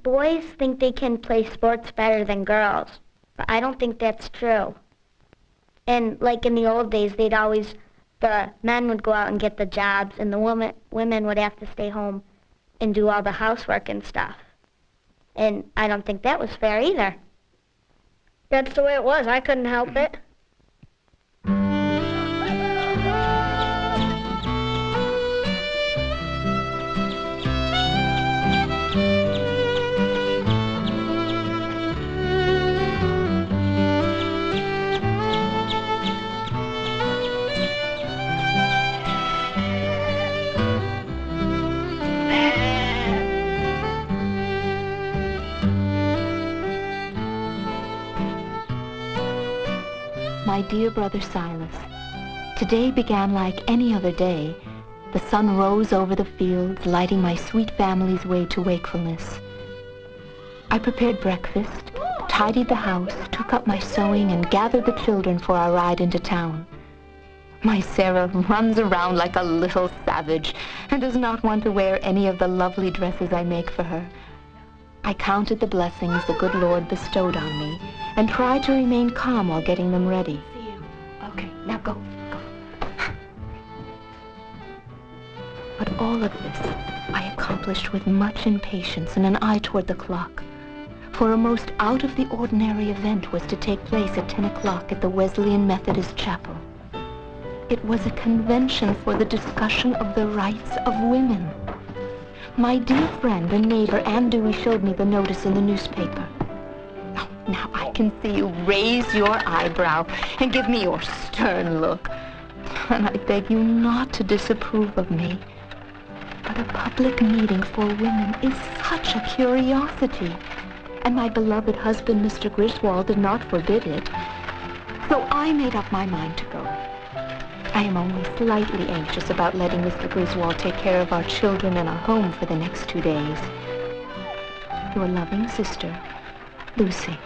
boys think they can play sports better than girls, but I don't think that's true. And like in the old days, the men would go out and get the jobs, and the women would have to stay home and do all the housework and stuff. And I don't think that was fair either. That's the way it was. I couldn't help it. My dear brother Silas, today began like any other day. The sun rose over the fields, lighting my sweet family's way to wakefulness. I prepared breakfast, tidied the house, took up my sewing, and gathered the children for our ride into town. My Sarah runs around like a little savage and does not want to wear any of the lovely dresses I make for her. I counted the blessings the good Lord bestowed on me and tried to remain calm while getting them ready. See you. Okay, now go. But all of this I accomplished with much impatience and an eye toward the clock. For a most out-of-the-ordinary event was to take place at 10 o'clock at the Wesleyan Methodist Chapel. It was a convention for the discussion of the rights of women. My dear friend and neighbor Ann Dewey showed me the notice in the newspaper. Oh, now I can see you raise your eyebrow and give me your stern look. And I beg you not to disapprove of me. But a public meeting for women is such a curiosity. And my beloved husband, Mr. Griswold, did not forbid it. So I made up my mind to go. I am only slightly anxious about letting Mr. Griswold take care of our children and our home for the next 2 days. Your loving sister, Lucy.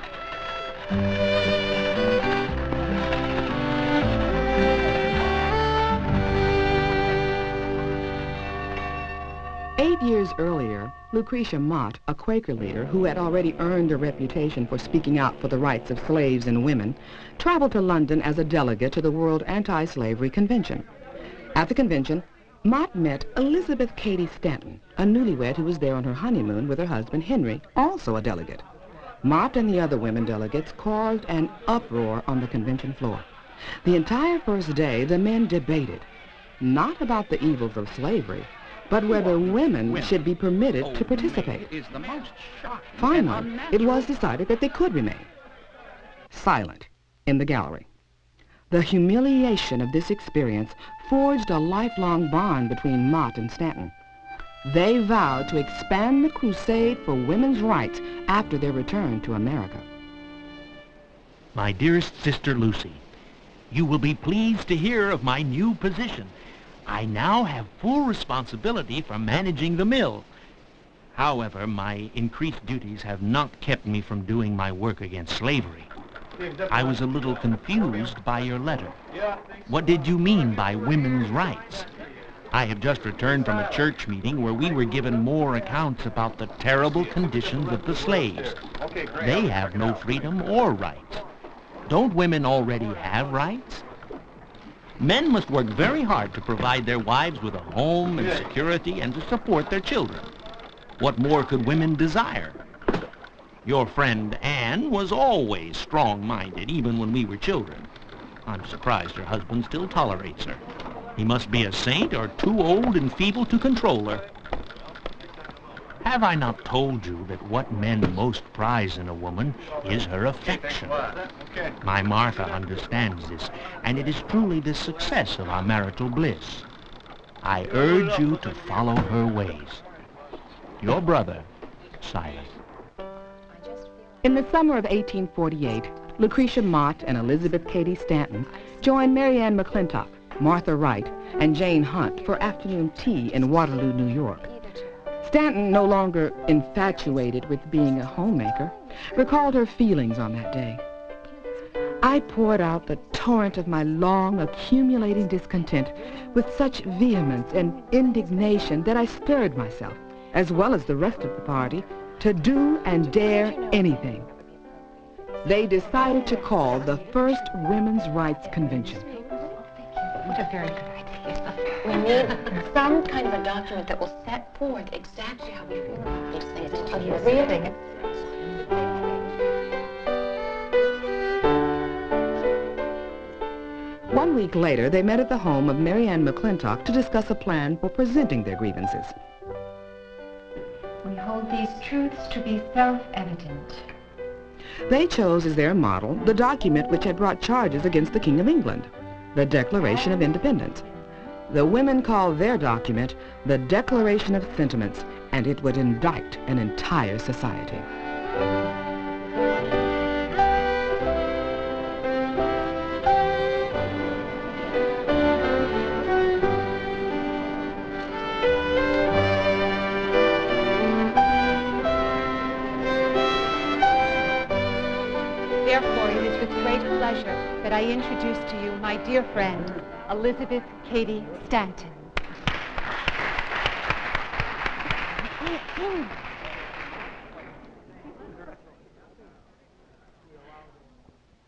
Years earlier, Lucretia Mott, a Quaker leader who had already earned a reputation for speaking out for the rights of slaves and women, traveled to London as a delegate to the World Anti-Slavery Convention. At the convention, Mott met Elizabeth Cady Stanton, a newlywed who was there on her honeymoon with her husband Henry, also a delegate. Mott and the other women delegates caused an uproar on the convention floor. The entire first day, the men debated, not about the evils of slavery, but whether women should be permitted to participate. Finally, it was decided that they could remain silent in the gallery. The humiliation of this experience forged a lifelong bond between Mott and Stanton. They vowed to expand the crusade for women's rights after their return to America. My dearest sister Lucy, you will be pleased to hear of my new position. I now have full responsibility for managing the mill. However, my increased duties have not kept me from doing my work against slavery. I was a little confused by your letter. What did you mean by women's rights? I have just returned from a church meeting where we were given more accounts about the terrible conditions of the slaves. They have no freedom or rights. Don't women already have rights? Men must work very hard to provide their wives with a home and security and to support their children. What more could women desire? Your friend Anne was always strong-minded, even when we were children. I'm surprised her husband still tolerates her. He must be a saint or too old and feeble to control her. Have I not told you that what men most prize in a woman is her affection? My Martha understands this, and it is truly the success of our marital bliss. I urge you to follow her ways. Your brother, Silas. In the summer of 1848, Lucretia Mott and Elizabeth Cady Stanton joined Mary Ann McClintock, Martha Wright, and Jane Hunt for afternoon tea in Waterloo, New York. Stanton, no longer infatuated with being a homemaker, recalled her feelings on that day. I poured out the torrent of my long accumulating discontent with such vehemence and indignation that I stirred myself, as well as the rest of the party, to do and dare anything. They decided to call the first Women's Rights Convention. What a very good idea. We need some kind of a document that will set forth exactly how we feel about these things. It's really. One week later, they met at the home of Mary Ann McClintock to discuss a plan for presenting their grievances. We hold these truths to be self-evident. They chose as their model the document which had brought charges against the King of England, the Declaration of Independence. The women called their document the Declaration of Sentiments, and it would indict an entire society. Therefore, it is with great pleasure that I introduce to you my dear friend, Elizabeth Cady Stanton.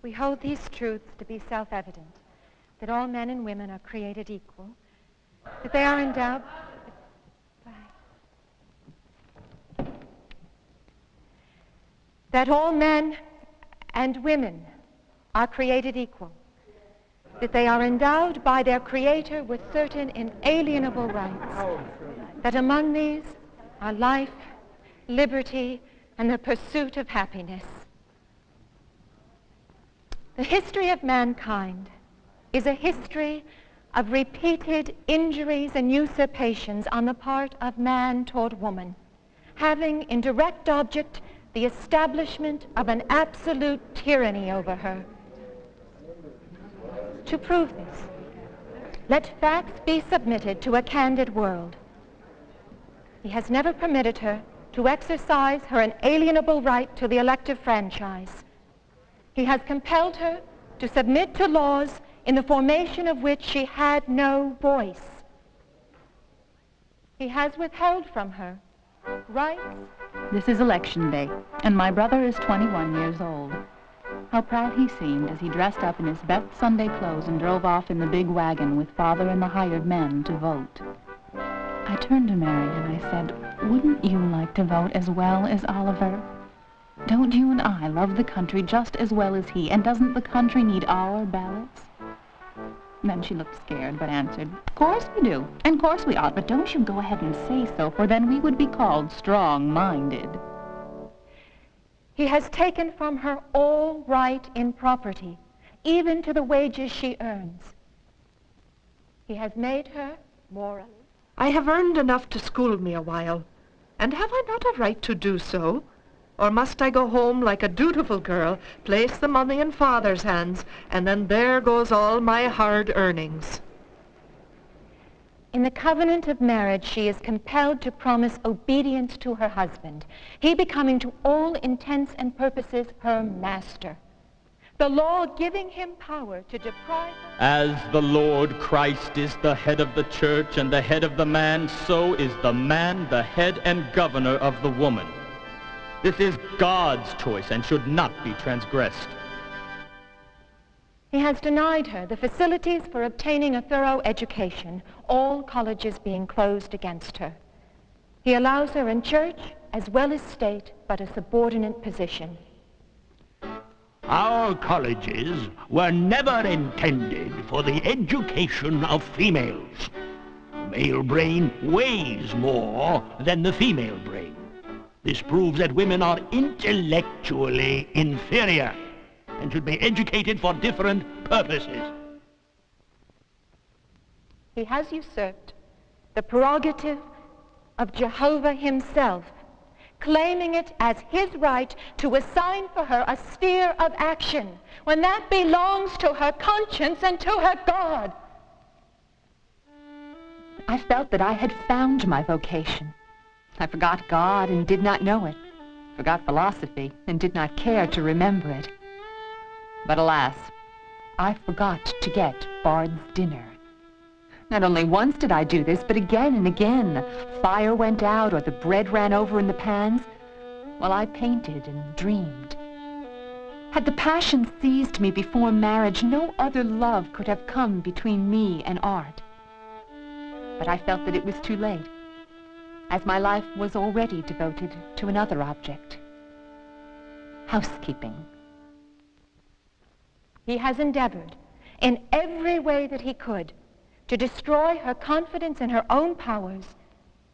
We hold these truths to be self-evident, that all men and women are created equal, that they are endowed... that all men and women are created equal, that they are endowed by their Creator with certain inalienable rights, that among these are life, liberty, and the pursuit of happiness. The history of mankind is a history of repeated injuries and usurpations on the part of man toward woman, having in direct object the establishment of an absolute tyranny over her. To prove this, let facts be submitted to a candid world. He has never permitted her to exercise her inalienable right to the elective franchise. He has compelled her to submit to laws in the formation of which she had no voice. He has withheld from her rights. This is election day, and my brother is 21 years old. How proud he seemed as he dressed up in his best Sunday clothes and drove off in the big wagon with father and the hired men to vote. I turned to Mary and I said, "Wouldn't you like to vote as well as Oliver? Don't you and I love the country just as well as he, and doesn't the country need our ballots?" Then she looked scared, but answered, "Of course we do, and of course we ought, but don't you go ahead and say so, for then we would be called strong-minded." He has taken from her all right in property, even to the wages she earns. He has made her morally. I have earned enough to school me a while, and have I not a right to do so? Or must I go home like a dutiful girl, place the money in father's hands, and then there goes all my hard earnings? In the covenant of marriage, she is compelled to promise obedience to her husband, he becoming to all intents and purposes her master, the law giving him power to deprive her. As the Lord Christ is the head of the church and the head of the man, so is the man the head and governor of the woman. This is God's choice and should not be transgressed. He has denied her the facilities for obtaining a thorough education, all colleges being closed against her. He allows her in church as well as state, but a subordinate position. Our colleges were never intended for the education of females. The male brain weighs more than the female brain. This proves that women are intellectually inferior and should be educated for different purposes. He has usurped the prerogative of Jehovah himself, claiming it as his right to assign for her a sphere of action, when that belongs to her conscience and to her God. I felt that I had found my vocation. I forgot God and did not know it, forgot philosophy and did not care to remember it. But alas, I forgot to get Bard's dinner. Not only once did I do this, but again and again. The fire went out or the bread ran over in the pans. while I painted and dreamed. Had the passion seized me before marriage, no other love could have come between me and art. But I felt that it was too late, as my life was already devoted to another object: housekeeping. He has endeavored, in every way that he could, to destroy her confidence in her own powers,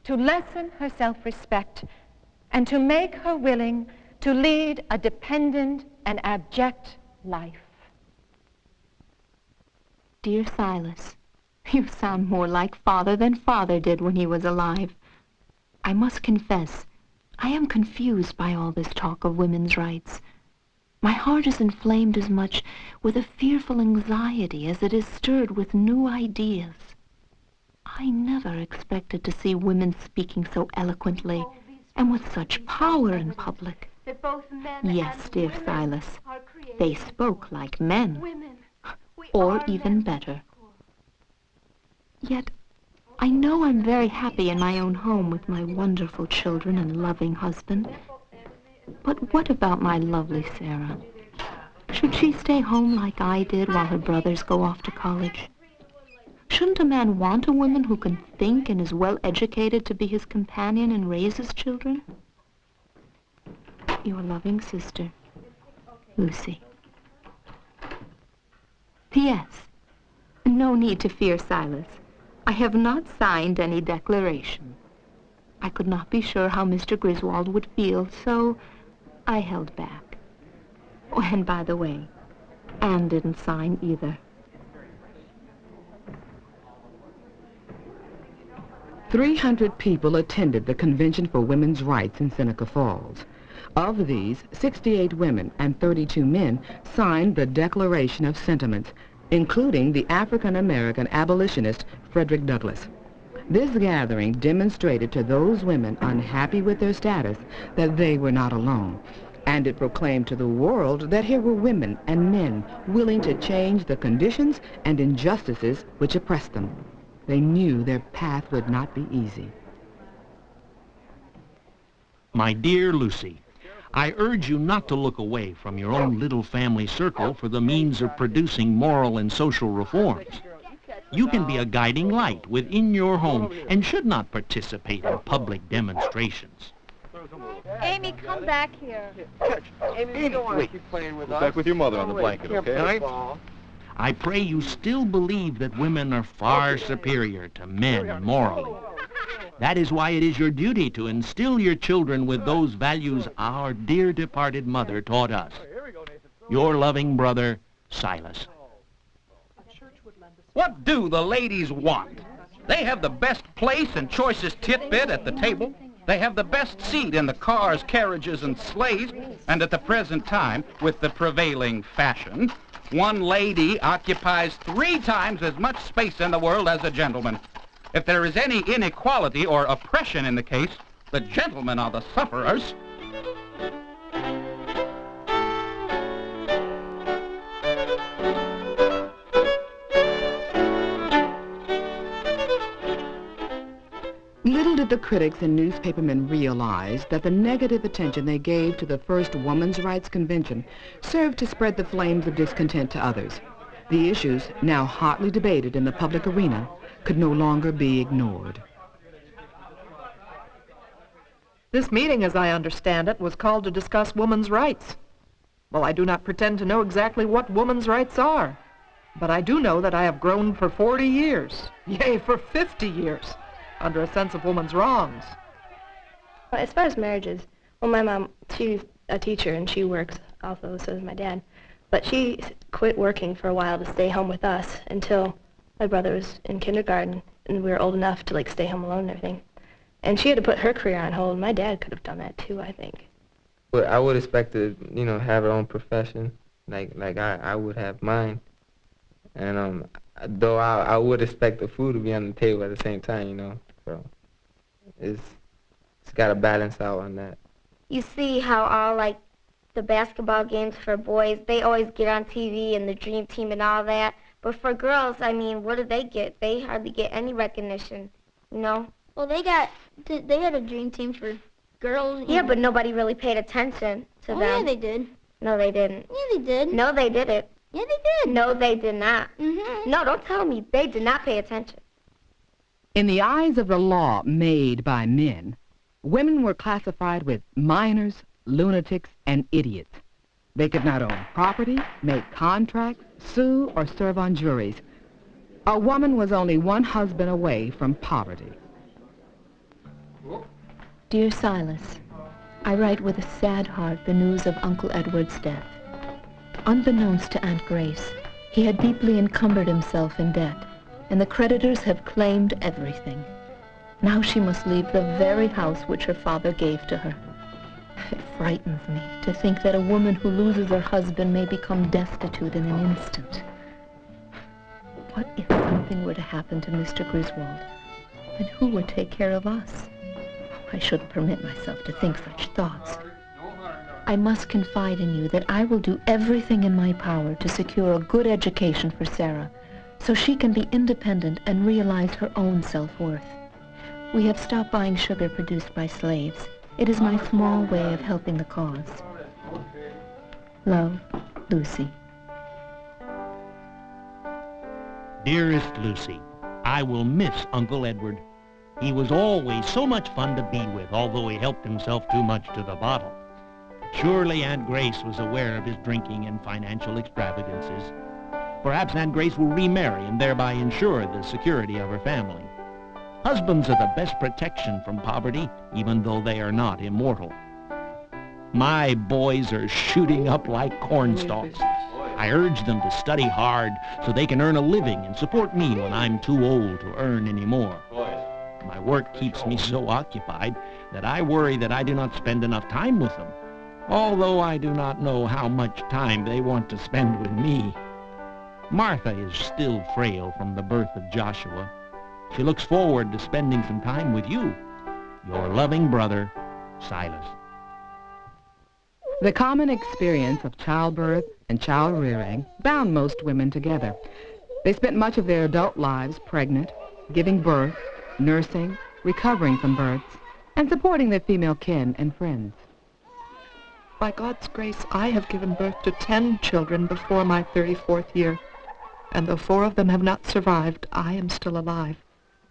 to lessen her self-respect, and to make her willing to lead a dependent and abject life. Dear Silas, you sound more like Father than Father did when he was alive. I must confess, I am confused by all this talk of women's rights. My heart is inflamed as much with a fearful anxiety as it is stirred with new ideas. I never expected to see women speaking so eloquently and with such power in public. Yes, dear Silas, they spoke like men, or even better. Yet, I know I'm very happy in my own home with my wonderful children and loving husband. But what about my lovely Sarah? Should she stay home like I did while her brothers go off to college? Shouldn't a man want a woman who can think and is well educated to be his companion and raise his children? Your loving sister, Lucy. P.S. No need to fear, Silas. I have not signed any declaration. I could not be sure how Mr. Griswold would feel, so I held back. Oh, and by the way, Anne didn't sign either. 300 people attended the Convention for Women's Rights in Seneca Falls. Of these, 68 women and 32 men signed the Declaration of Sentiments, including the African-American abolitionist Frederick Douglass. This gathering demonstrated to those women unhappy with their status that they were not alone, and it proclaimed to the world that here were women and men willing to change the conditions and injustices which oppressed them. They knew their path would not be easy. My dear Lucy, I urge you not to look away from your own little family circle for the means of producing moral and social reforms. You can be a guiding light within your home and should not participate in public demonstrations. Amy, come back here. Amy, wait. Keep playing with us. Back with your mother on the blanket, okay? I pray you still believe that women are far superior to men morally. That is why it is your duty to instill your children with those values our dear departed mother taught us. Your loving brother, Silas. What do the ladies want? They have the best place and choicest titbit at the table. They have the best seat in the cars, carriages, and sleighs. And at the present time, with the prevailing fashion, one lady occupies 3 times as much space in the world as a gentleman. If there is any inequality or oppression in the case, the gentlemen are the sufferers. Little did the critics and newspapermen realize that the negative attention they gave to the first Women's Rights Convention served to spread the flames of discontent to others. The issues, now hotly debated in the public arena, could no longer be ignored. This meeting, as I understand it, was called to discuss women's rights. Well, I do not pretend to know exactly what women's rights are, but I do know that I have grown for 40 years, yea, for 50 years, under a sense of women's wrongs. As far as marriages, well, my mom, she's a teacher and she works also, so does my dad. But she quit working for a while to stay home with us until my brother was in kindergarten and we were old enough to stay home alone and everything. And she had to put her career on hold. My dad could have done that too, I think. Well, I would expect to, have her own profession, like I would have mine. And though I would expect the food to be on the table at the same time, So it's got to balance out on that. You see how all the basketball games for boys, they always get on TV and the Dream Team and all that. But for girls, I mean, what do they get? They hardly get any recognition, Well, they had a Dream Team for girls. Yeah, but nobody really paid attention to them. Oh, yeah, they did. No, they didn't. Yeah, they did. No, they didn't. Yeah, they did. No, they did not. Mm-hmm. No, don't tell me. They did not pay attention. In the eyes of the law made by men, women were classified with minors, lunatics, and idiots. They could not own property, make contracts, sue, or serve on juries. A woman was only one husband away from poverty. Dear Silas, I write with a sad heart the news of Uncle Edward's death. Unbeknownst to Aunt Grace, he had deeply encumbered himself in debt, and the creditors have claimed everything. Now she must leave the very house which her father gave to her. It frightens me to think that a woman who loses her husband may become destitute in an instant. What if something were to happen to Mr. Griswold? Then who would take care of us? I shouldn't permit myself to think such thoughts. I must confide in you that I will do everything in my power to secure a good education for Sarah, so she can be independent and realize her own self-worth. We have stopped buying sugar produced by slaves. It is my small way of helping the cause. Love, Lucy. Dearest Lucy, I will miss Uncle Edward. He was always so much fun to be with, although he helped himself too much to the bottle. Surely Aunt Grace was aware of his drinking and financial extravagances. Perhaps Aunt Grace will remarry and thereby ensure the security of her family. Husbands are the best protection from poverty, even though they are not immortal. My boys are shooting up like cornstalks. I urge them to study hard so they can earn a living and support me when I'm too old to earn any more. My work keeps me so occupied that I worry that I do not spend enough time with them, although I do not know how much time they want to spend with me. Martha is still frail from the birth of Joshua. She looks forward to spending some time with you. Your loving brother, Silas. The common experience of childbirth and child rearing bound most women together. They spent much of their adult lives pregnant, giving birth, nursing, recovering from births, and supporting their female kin and friends. By God's grace, I have given birth to 10 children before my 34th year, and though 4 of them have not survived, I am still alive.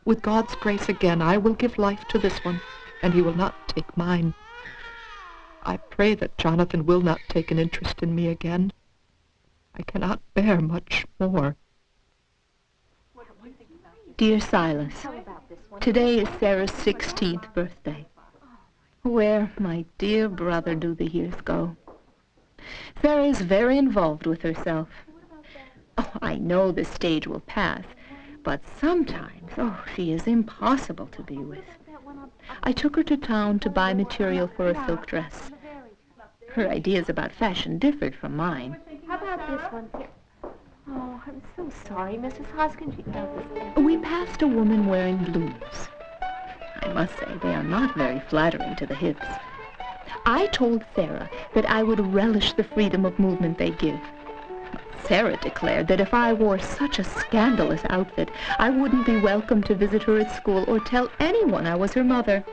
With God's grace again, I will give life to this one, and he will not take mine. I pray that Jonathan will not take an interest in me again. I cannot bear much more. Dear Silas, today is Sarah's 16th birthday. Where, my dear brother, do the years go? Sarah is very involved with herself. Oh, I know the stage will pass, but sometimes, she is impossible to be with. I took her to town to buy material for a silk dress. Her ideas about fashion differed from mine. How about this one here? Oh, I'm so sorry, Mrs. Hoskins. We passed a woman wearing blues. I must say they are not very flattering to the hips. I told Sarah that I would relish the freedom of movement they give. Sarah declared that if I wore such a scandalous outfit, I wouldn't be welcome to visit her at school or tell anyone I was her mother.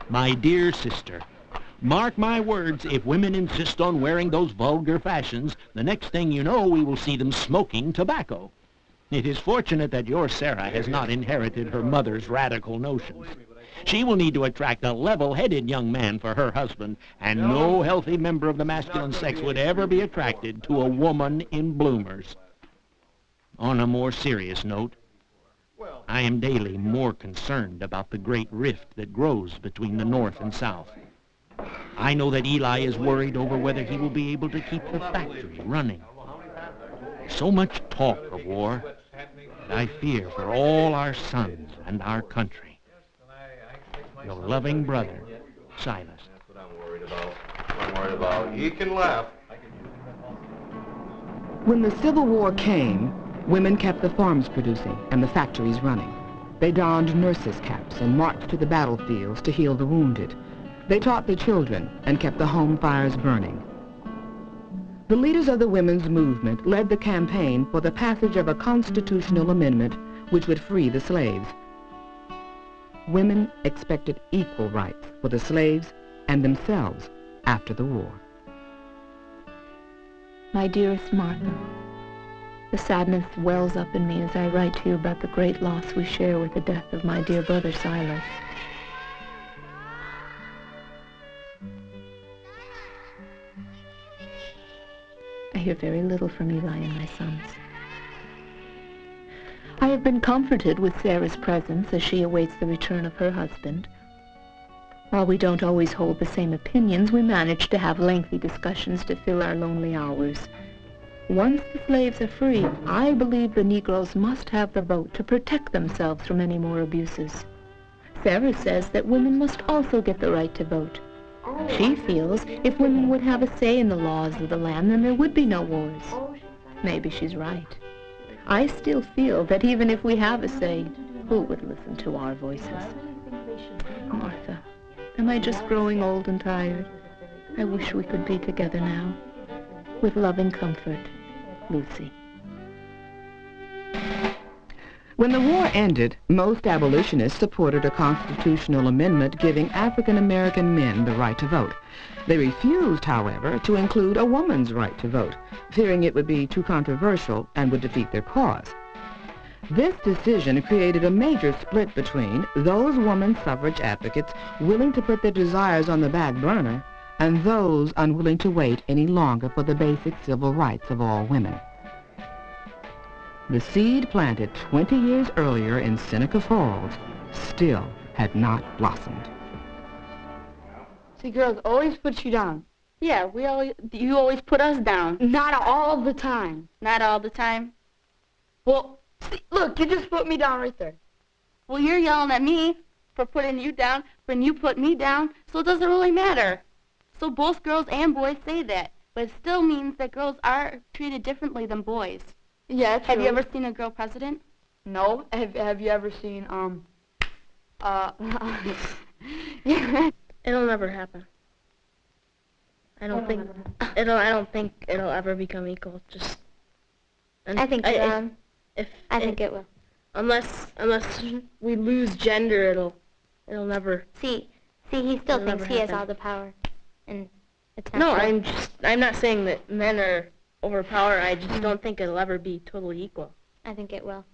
My dear sister, mark my words, if women insist on wearing those vulgar fashions, the next thing you know, we will see them smoking tobacco. It is fortunate that your Sarah has not inherited her mother's radical notions. She will need to attract a level-headed young man for her husband, and no healthy member of the masculine sex would ever be attracted to a woman in bloomers. On a more serious note, I am daily more concerned about the great rift that grows between the North and South. I know that Eli is worried over whether he will be able to keep the factory running. So much talk of war that I fear for all our sons and our country. Your loving brother, Silas. That's what I'm worried about. I'm worried about. You can laugh. When the Civil War came, women kept the farms producing and the factories running. They donned nurses' caps and marched to the battlefields to heal the wounded. They taught the children and kept the home fires burning. The leaders of the women's movement led the campaign for the passage of a constitutional amendment which would free the slaves. Women expected equal rights for the slaves and themselves after the war. My dearest Martha, the sadness wells up in me as I write to you about the great loss we share with the death of my dear brother Silas. I hear very little from Eli and my sons. I have been comforted with Sarah's presence as she awaits the return of her husband. While we don't always hold the same opinions, we manage to have lengthy discussions to fill our lonely hours. Once the slaves are free, I believe the Negroes must have the vote to protect themselves from any more abuses. Sarah says that women must also get the right to vote. She feels if women would have a say in the laws of the land, then there would be no wars. Maybe she's right. I still feel that even if we have a say, who would listen to our voices? Martha, am I just growing old and tired? I wish we could be together now. With loving comfort, Lucy. When the war ended, most abolitionists supported a constitutional amendment giving African American men the right to vote. They refused, however, to include a woman's right to vote, fearing it would be too controversial and would defeat their cause. This decision created a major split between those woman suffrage advocates willing to put their desires on the back burner and those unwilling to wait any longer for the basic civil rights of all women. The seed planted 20 years earlier in Seneca Falls still had not blossomed. See, girls always put you down. Yeah, you always put us down. Not all the time. Not all the time. Well, see, look, you just put me down right there. Well, you're yelling at me for putting you down when you put me down, so it doesn't really matter. So both girls and boys say that, but it still means that girls are treated differently than boys. Yeah, true. Have you ever seen a girl president? No. Have you ever seen, It'll never happen. I don't think it'll ever become equal. I think it will. I think it will. Unless we lose gender, it'll never. See, he still It'll thinks never he has happen. all the power, and it's not No, true. I'm not saying that men are overpowered. I just don't think it'll ever be totally equal. I think it will.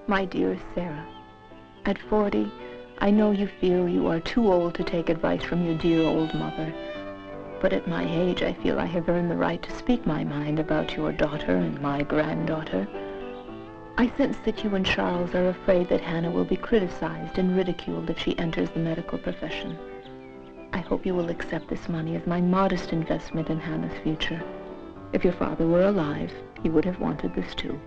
My dearest Sarah, at 40, I know you feel you are too old to take advice from your dear old mother. But at my age, I feel I have earned the right to speak my mind about your daughter and my granddaughter. I sense that you and Charles are afraid that Hannah will be criticized and ridiculed if she enters the medical profession. I hope you will accept this money as my modest investment in Hannah's future. If your father were alive, he would have wanted this too.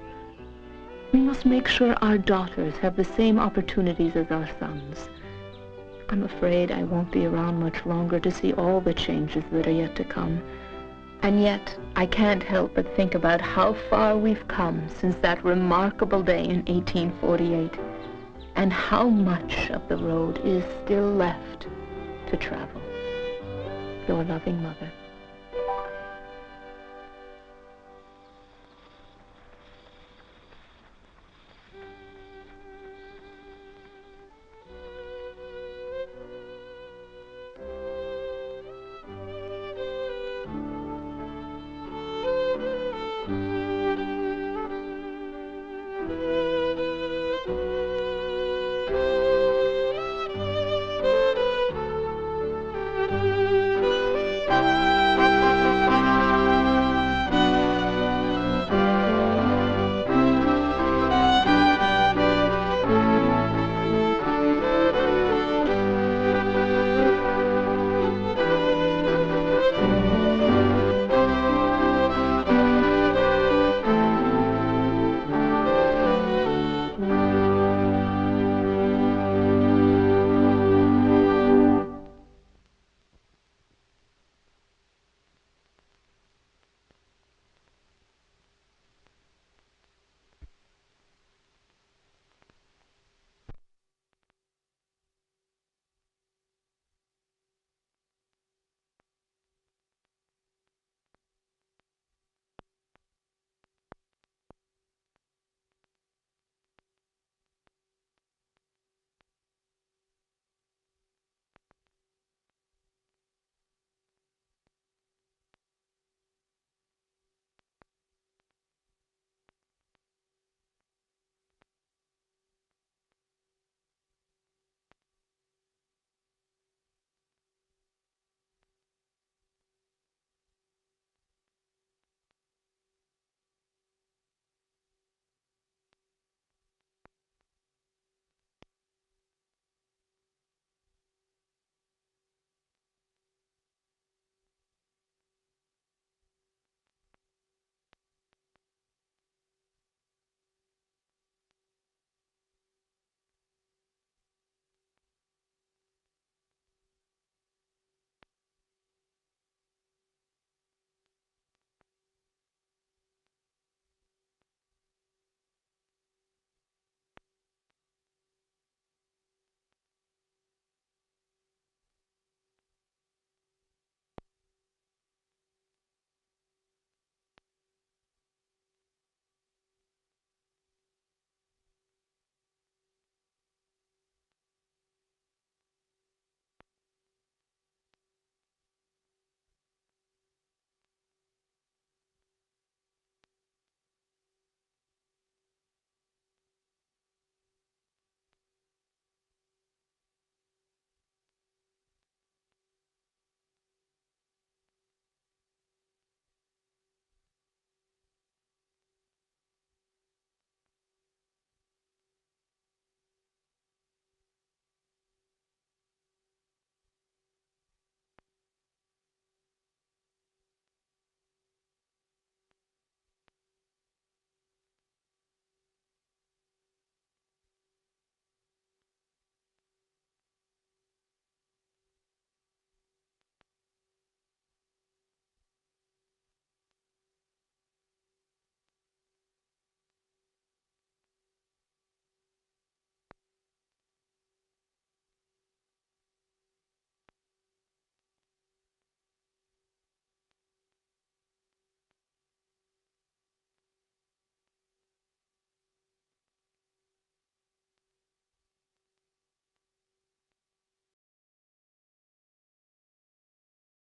We must make sure our daughters have the same opportunities as our sons. I'm afraid I won't be around much longer to see all the changes that are yet to come. And yet, I can't help but think about how far we've come since that remarkable day in 1848, and how much of the road is still left to travel. Your loving mother.